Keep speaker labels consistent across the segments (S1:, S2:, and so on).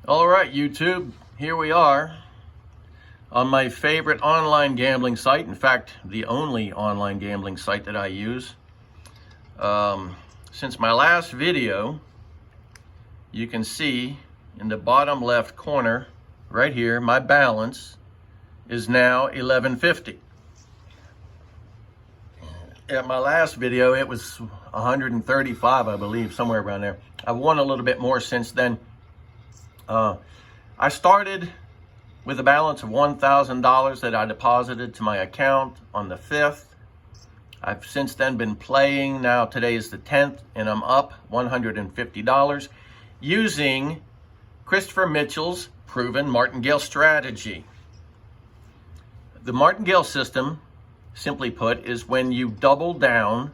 S1: All right, YouTube, here we are on my favorite online gambling site. In fact, the only online gambling site that I use. Since my last video, you can see in the bottom left corner, right here, my balance is now $11.50. At my last video, it was 135, I believe, somewhere around there. I've won a little bit more since then. I started with a balance of $1,000 that I deposited to my account on the 5th. I've since then been playing. Now today is the 10th, and I'm up $150 using Christopher Michiels' proven Martingale strategy. The Martingale system, simply put, is when you double down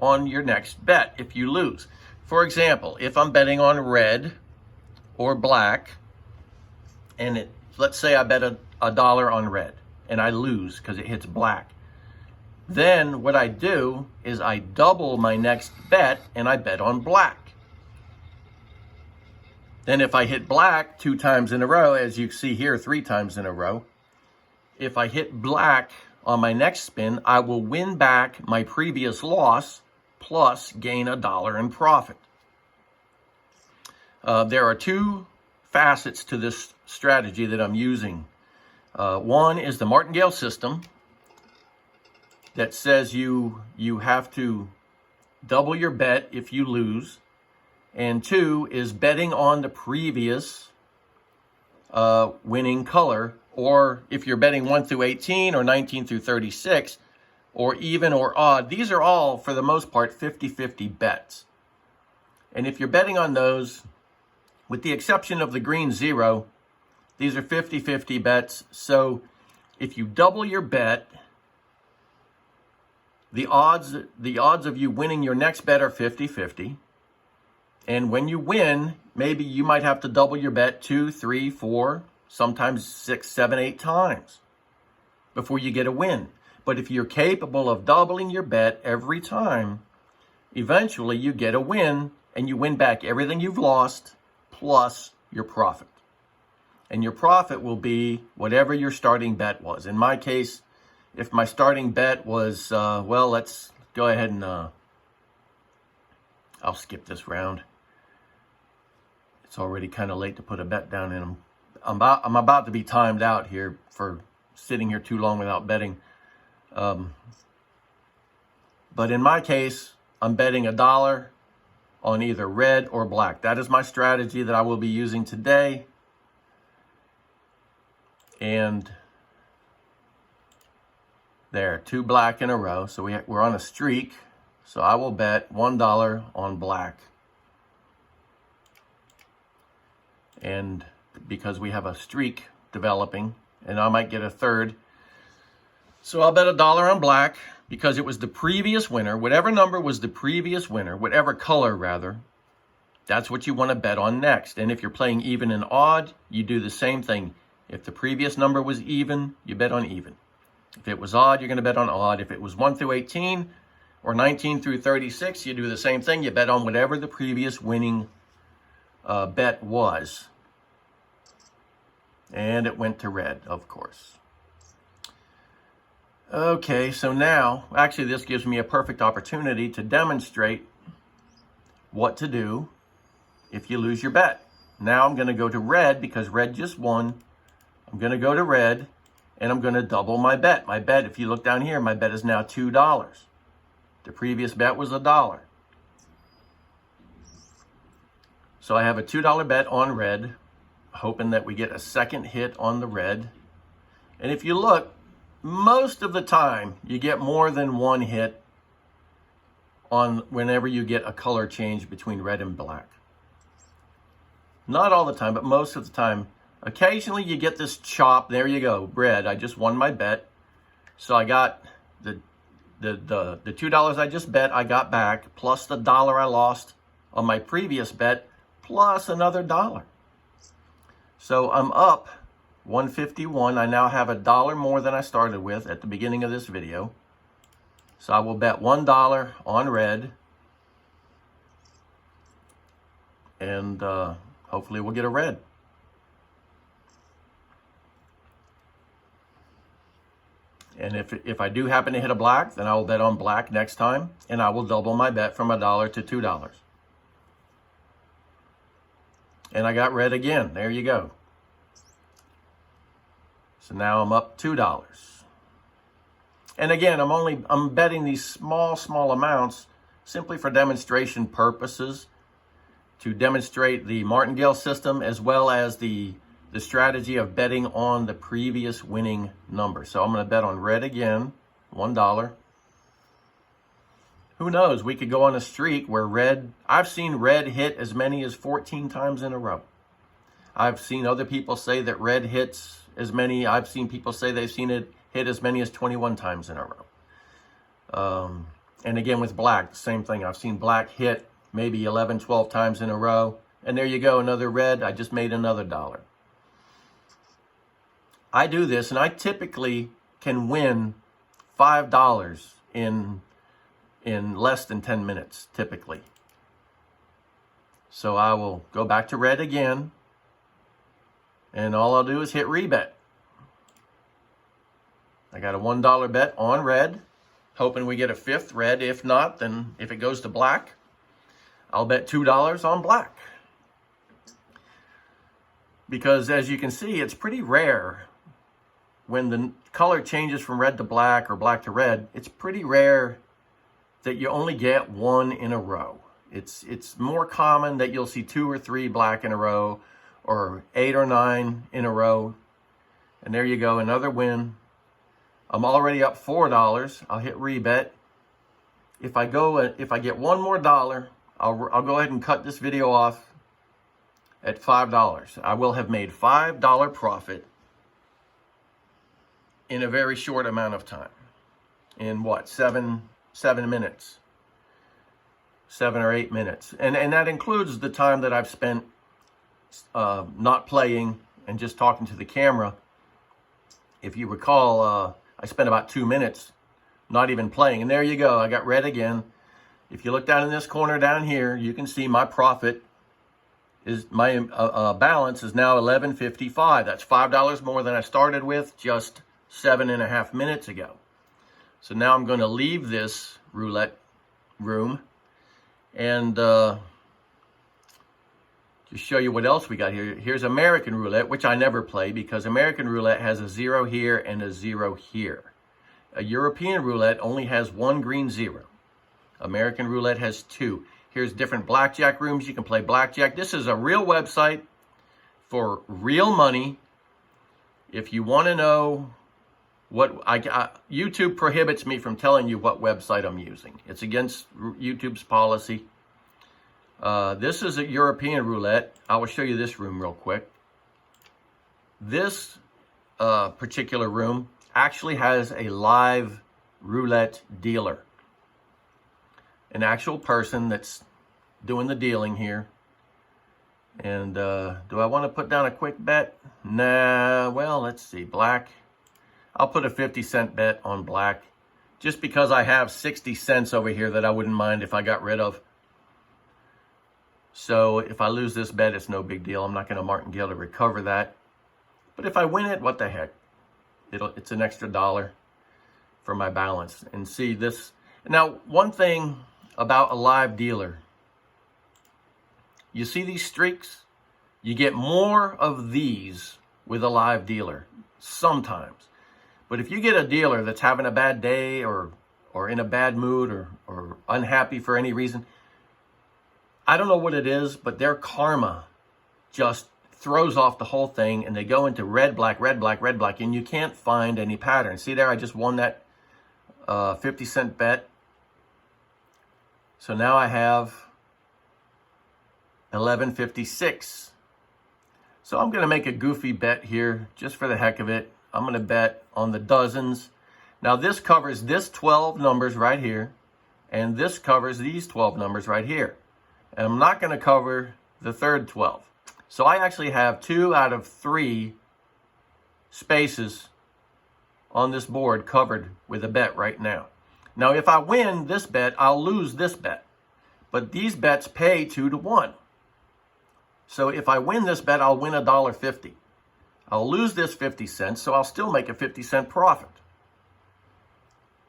S1: on your next bet if you lose. For example, if I'm betting on red or black, and let's say I bet a dollar on red and I lose because it hits black, then what I do is I double my next bet and I bet on black. Then if I hit black 2 times in a row, as you see here, 3 times in a row, if I hit black on my next spin, I will win back my previous loss plus gain $1 in profit. There are 2 facets to this strategy that I'm using. One is the Martingale system that says you have to double your bet if you lose. And 2 is betting on the previous winning color, or if you're betting 1 through 18 or 19 through 36, or even or odd. These are all, for the most part, 50-50 bets. And if you're betting on those, with the exception of the green 0, these are 50-50 bets. So if you double your bet, the odds of you winning your next bet are 50-50. And when you win, maybe you might have to double your bet 2, 3, 4, sometimes 6, 7, 8 times before you get a win. But if you're capable of doubling your bet every time, eventually you get a win and you win back everything you've lost plus your profit. And your profit will be whatever your starting bet was. In my case, if my starting bet was, well, let's go ahead and I'll skip this round. It's already kind of late to put a bet down in them. I'm about to be timed out here for sitting here too long without betting. But in my case, I'm betting $1 on either red or black. That is my strategy that I will be using today. And there, 2 black in a row. So we're on a streak. So I will bet $1 on black. And because we have a streak developing, and I might get a third. So I'll bet $1 on black because it was the previous winner. Whatever number was the previous winner, whatever color rather, that's what you want to bet on next. And if you're playing even and odd, you do the same thing. If the previous number was even, you bet on even. If it was odd, you're going to bet on odd. If it was 1 through 18 or 19 through 36, you do the same thing. You bet on whatever the previous winning bet was. And it went to red, of course. Okay, so now, actually this gives me a perfect opportunity to demonstrate what to do if you lose your bet. Now I'm going to go to red because red just won. I'm going to go to red and I'm going to double my bet. My bet, if you look down here, my bet is now $2. The previous bet was $1. So I have a $2 bet on red, hoping that we get a second hit on the red. And if you look, most of the time you get more than one hit on whenever you get a color change between red and black. Not all the time, but most of the time. Occasionally you get this chop. There you go, red. I just won my bet. So I got the $2 I just bet, I got back, plus the $1 I lost on my previous bet, plus another $1. So I'm up 151. I now have $1 more than I started with at the beginning of this video. So I will bet $1 on red. And hopefully we'll get a red. And if I do happen to hit a black, then I will bet on black next time, and I will double my bet from $1 to $2. And I got red again. There you go. So now I'm up $2. And again, I'm betting these small amounts simply for demonstration purposes, to demonstrate the Martingale system as well as the strategy of betting on the previous winning number. So I'm going to bet on red again, $1. Who knows? We could go on a streak where I've seen red hit as many as 14 times in a row. I've seen other people say that red hits as many. I've seen people say they've seen it hit as many as 21 times in a row. And again with black, the same thing. I've seen black hit maybe 11, 12 times in a row. And there you go, another red. I just made another $1. I do this, and I typically can win $5 in less than 10 minutes, typically. So I will go back to red again, and all I'll do is hit rebet. I got a $1 bet on red, hoping we get a fifth red. If not, then if it goes to black, I'll bet $2 on black. Because as you can see, it's pretty rare when the color changes from red to black or black to red. It's pretty rare that you only get one in a row. It's more common that you'll see 2 or 3 black in a row, or 8 or 9 in a row. And there you go, another win. I'm already up $4. I'll hit rebet. If I get one more $1, I'll go ahead and cut this video off at $5. I will have made $5 profit in a very short amount of time. In what, 7 minutes? 7 or 8 minutes. And that includes the time that I've spent not playing and just talking to the camera. If you recall, I spent about 2 minutes not even playing. And there you go, I got red again. If you look down in this corner down here, you can see my profit is, my balance is now $11.55. That's $5 more than I started with just 7.5 minutes ago. So now I'm going to leave this roulette room and just show you what else we got here. Here's American roulette, which I never play because American roulette has a 0 here and a 0 here. A European roulette only has 1 green 0. American roulette has 2. Here's different blackjack rooms. You can play blackjack. This is a real website for real money. If you want to know what YouTube prohibits me from telling you what website I'm using. It's against YouTube's policy. This is a European roulette. I will show you this room real quick. This particular room actually has a live roulette dealer. An actual person that's doing the dealing here. And do I want to put down a quick bet? Nah, well, let's see. Black. I'll put a 50-cent bet on black, just because I have 60 cents over here that I wouldn't mind if I got rid of. So if I lose this bet, it's no big deal. I'm not going to martingale to recover that. But if I win it, what the heck? It's an extra $1 for my balance. And see this. Now, one thing about a live dealer, you see these streaks? You get more of these with a live dealer sometimes. But if you get a dealer that's having a bad day or in a bad mood or unhappy for any reason, I don't know what it is, but their karma just throws off the whole thing and they go into red, black, red, black, red, black, and you can't find any pattern. See there, I just won that 50-cent bet. So now I have $11.56. So I'm going to make a goofy bet here just for the heck of it. I'm going to bet on the dozens. Now this covers this 12 numbers right here, and this covers these 12 numbers right here. And I'm not going to cover the third 12. So I actually have 2 out of 3 spaces on this board covered with a bet right now. Now if I win this bet, I'll lose this bet. But these bets pay 2 to 1. So if I win this bet, I'll win $1.50. I'll lose this 50 cents, so I'll still make a 50-cent profit.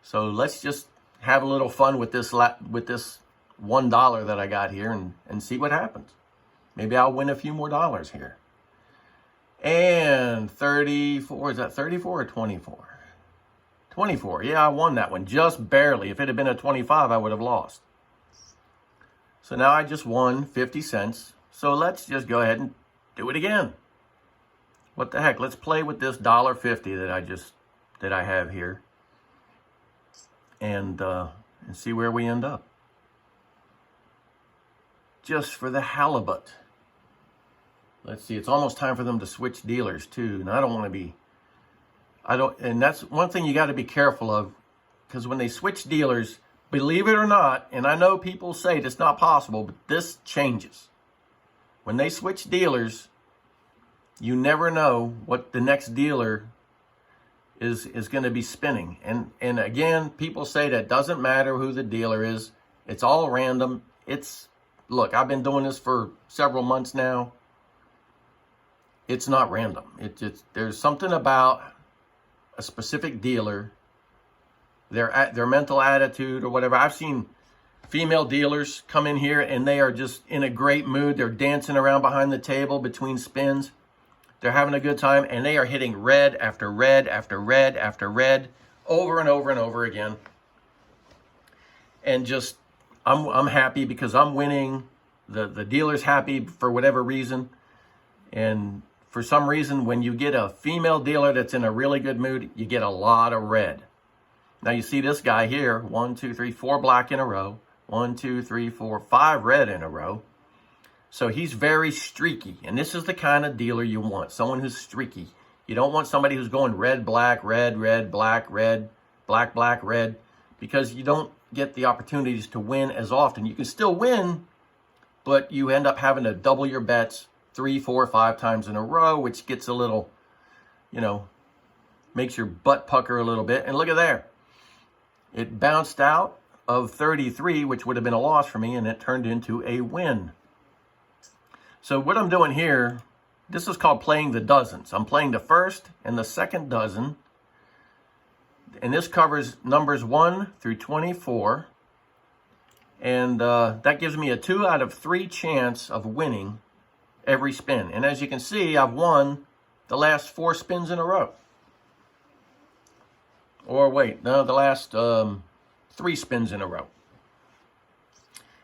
S1: So let's just have a little fun with this $1 that I got here and see what happens. Maybe I'll win a few more dollars here. And 34, is that 34 or 24? 24, yeah, I won that one, just barely. If it had been a 25, I would have lost. So now I just won 50 cents. So let's just go ahead and do it again. What the heck, let's play with this $1.50 that I have here. And see where we end up. Just for the halibut. Let's see, it's almost time for them to switch dealers too. And I don't want to be, and that's one thing you got to be careful of, because when they switch dealers, believe it or not, and I know people say it's not possible, but this changes. When they switch dealers, you never know what the next dealer is going to be spinning. And again, people say that doesn't matter who the dealer is. It's all random. Look, I've been doing this for several months now. It's not random. There's something about a specific dealer, their mental attitude or whatever. I've seen female dealers come in here and they are just in a great mood. They're dancing around behind the table between spins. They're having a good time, and they are hitting red after red after red after red over and over and over again. And just, I'm happy because I'm winning. The dealer's happy for whatever reason. And for some reason, when you get a female dealer that's in a really good mood, you get a lot of red. Now you see this guy here, 1, 2, 3, 4 black in a row. 1, 2, 3, 4, 5 red in a row. So he's very streaky, and this is the kind of dealer you want, someone who's streaky. You don't want somebody who's going red, black, red, red, black, red, black, black, red, because you don't get the opportunities to win as often. You can still win, but you end up having to double your bets 3, 4, 5 times in a row, which gets a little, makes your butt pucker a little bit. And look at there. It bounced out of 33, which would have been a loss for me, and it turned into a win. So what I'm doing here, this is called playing the dozens. I'm playing the first and the second dozen. And this covers numbers 1 through 24. And that gives me a 2 out of 3 chance of winning every spin. And as you can see, I've won the last 4 spins in a row. Or wait, no, the last 3 spins in a row.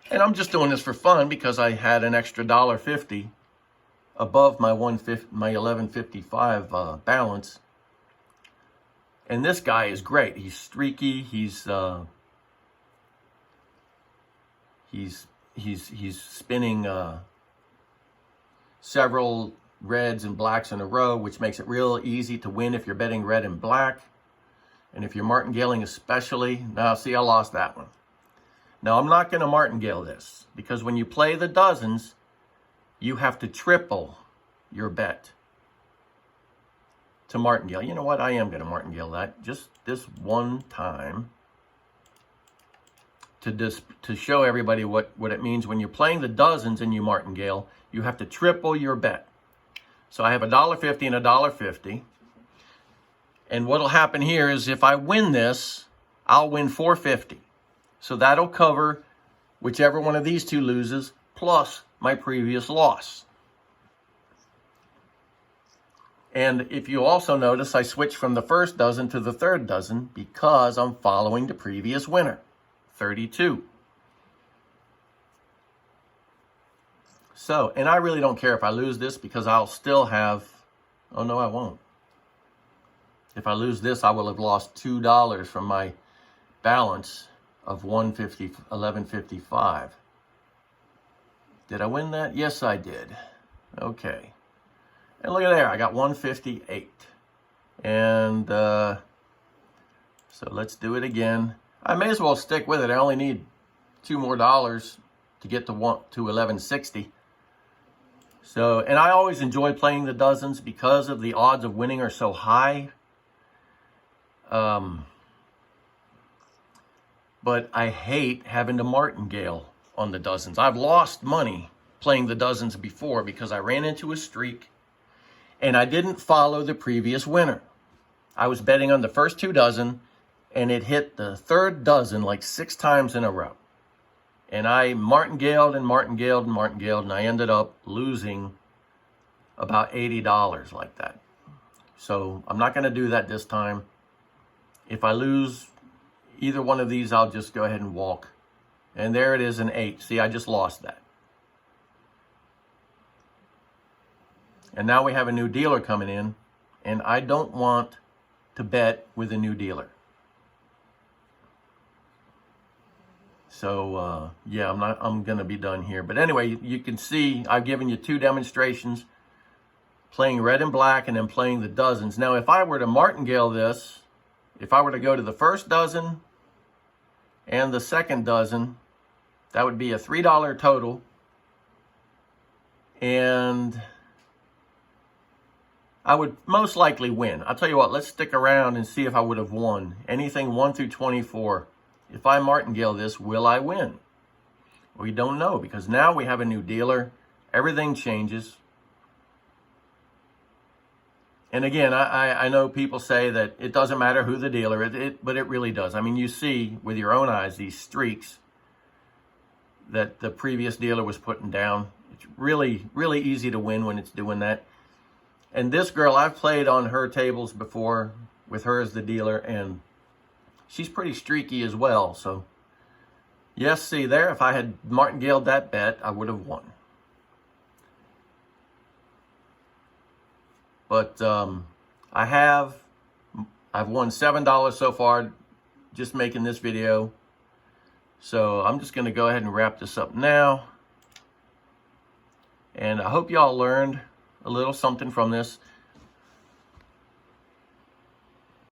S1: And I'm just doing this for fun because I had an extra $1.50 above my $11.55 balance. And this guy is great. He's streaky. He's spinning several reds and blacks in a row, which makes it real easy to win if you're betting red and black. And if you're martingaling especially, now see, I lost that one. Now, I'm not going to martingale this because when you play the dozens, you have to triple your bet to martingale. You know what? I am going to martingale that just this one time to show everybody what it means. When you're playing the dozens and you martingale, you have to triple your bet. So I have $1.50 and $1.50. And what'll happen here is if I win this, I'll win $4.50. So that'll cover whichever one of these two loses, plus my previous loss. And if you also notice, I switched from the first dozen to the third dozen because I'm following the previous winner, 32. So, and I really don't care if I lose this because I'll still have, oh no, I won't. If I lose this, I will have lost $2 from my balance of $11.55. Did I win that? Yes, I did. Okay. And look at there. I got 158. And so let's do it again. I may as well stick with it. I only need $2 more to get to 1160. So, and I always enjoy playing the dozens because of the odds of winning are so high. But I hate having to martingale on the dozens. I've lost money playing the dozens before because I ran into a streak and I didn't follow the previous winner. I was betting on the first 2 dozen and it hit the third dozen like 6 times in a row. And I martingaled and martingaled and martingaled, and I ended up losing about $80 like that. So I'm not going to do that this time. If I lose either one of these, I'll just go ahead and walk. And there it is, an 8. See, I just lost that. And now we have a new dealer coming in, and I don't want to bet with a new dealer. So yeah, I'm going to be done here. But anyway, you can see I've given you 2 demonstrations, playing red and black and then playing the dozens. Now, if I were to martingale this, if I were to go to the first dozen and the second dozen, that would be a $3 total. And I would most likely win. I'll tell you what, let's stick around and see if I would have won. Anything 1 through 24. If I martingale this, will I win? We don't know, because now we have a new dealer. Everything changes. And again, I know people say that it doesn't matter who the dealer is, but it really does. I mean, you see with your own eyes these streaks that the previous dealer was putting down. It's really, really easy to win when it's doing that. And this girl, I've played on her tables before with her as the dealer, and she's pretty streaky as well. So, yes, see there, if I had martingaled that bet, I would have won. But I've won $7 so far just making this video. So I'm just going to go ahead and wrap this up now. And I hope y'all learned a little something from this.